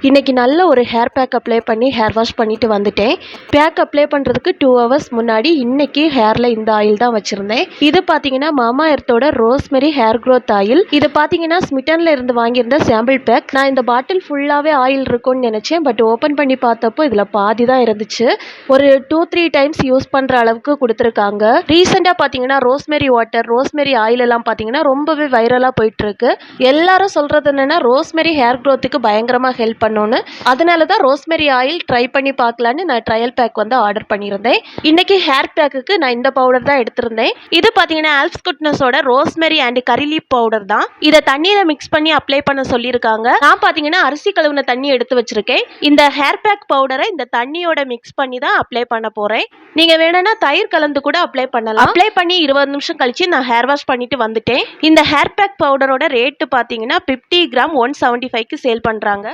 இன்னைக்கு நல்ல ஒரு ஹேர் பேக் அப்ளை பண்ணி ஹேர் வாஷ் பண்ணிட்டு வந்துட்டேன். பேக் அப்ளை பண்ணுறதுக்கு 2 ஹவர்ஸ் முன்னாடி இன்னைக்கு ஹேரில் இந்த ஆயில் தான் வச்சுருந்தேன். இது பார்த்தீங்கன்னா மாமா எர்த்தோட ரோஸ்மெரி ஹேர் க்ரோத் ஆயில். இது பார்த்தீங்கன்னா ஸ்மிட்டனில் இருந்து வாங்கியிருந்த சாம்பிள் பேக். நான் இந்த பாட்டில் ஃபுல்லாகவே ஆயில் இருக்கும்னு நினச்சேன். பட் ஓப்பன் பண்ணி பார்த்தப்போ இதில் பாதி தான் இருந்துச்சு. ஒரு 2-3 டைம்ஸ் யூஸ் பண்ணுற அளவுக்கு கொடுத்துருக்காங்க. ரீசெண்டாக பார்த்தீங்கன்னா ரோஸ்மெரி வாட்டர், ரோஸ்மெரி ஆயில் எல்லாம் பார்த்தீங்கன்னா ரொம்பவே வைரலாக போயிட்டுருக்கு. எல்லாரும் சொல்கிறது என்னென்னா ரோஸ்மெரி ஹேர் க்ரோத்துக்கு பயங்கரமாக ஹெல்ப் பண்ணணும்னு. அதனால தான் ரோஸ்மெரி ஆயில் ட்ரை பண்ணி பார்க்கலான்னு நான் ட்ரையல் பேக் வந்து ஆர்டர் பண்ணியிருந்தேன். இன்னைக்கு ஹேர் பேக்குக்கு நான் இந்த பவுடர் தான் எடுத்திருந்தேன். இது பார்த்தீங்கன்னா ஆல்ப்ஸ் குட்னஸோட rosemary and curry leaf powder தான். இதை தண்ணியில் மிக்ஸ் பண்ணி அப்ளை பண்ண சொல்லியிருக்காங்க. நான் பார்த்தீங்கன்னா அரிசி கழுவுன தண்ணி எடுத்து வச்சிருக்கேன். இந்த ஹேர் பேக் பவுடரை இந்த தண்ணியோட மிக்ஸ் பண்ணி தான் அப்ளை பண்ண போறேன். நீங்க வேணும்னா தயிர் கலந்து கூட அப்ளை பண்ணலாம். அப்ளை பண்ணி 20 நிமிஷம் கழிச்சு நான் ஹேர் வாஷ் பண்ணிட்டு வந்துட்டேன். இந்த ஹேர் பேக் பவுடரோட ரேட்டு பார்த்தீங்கன்னா 50 கிராம் 175க்கு சேல் பண்றாங்க.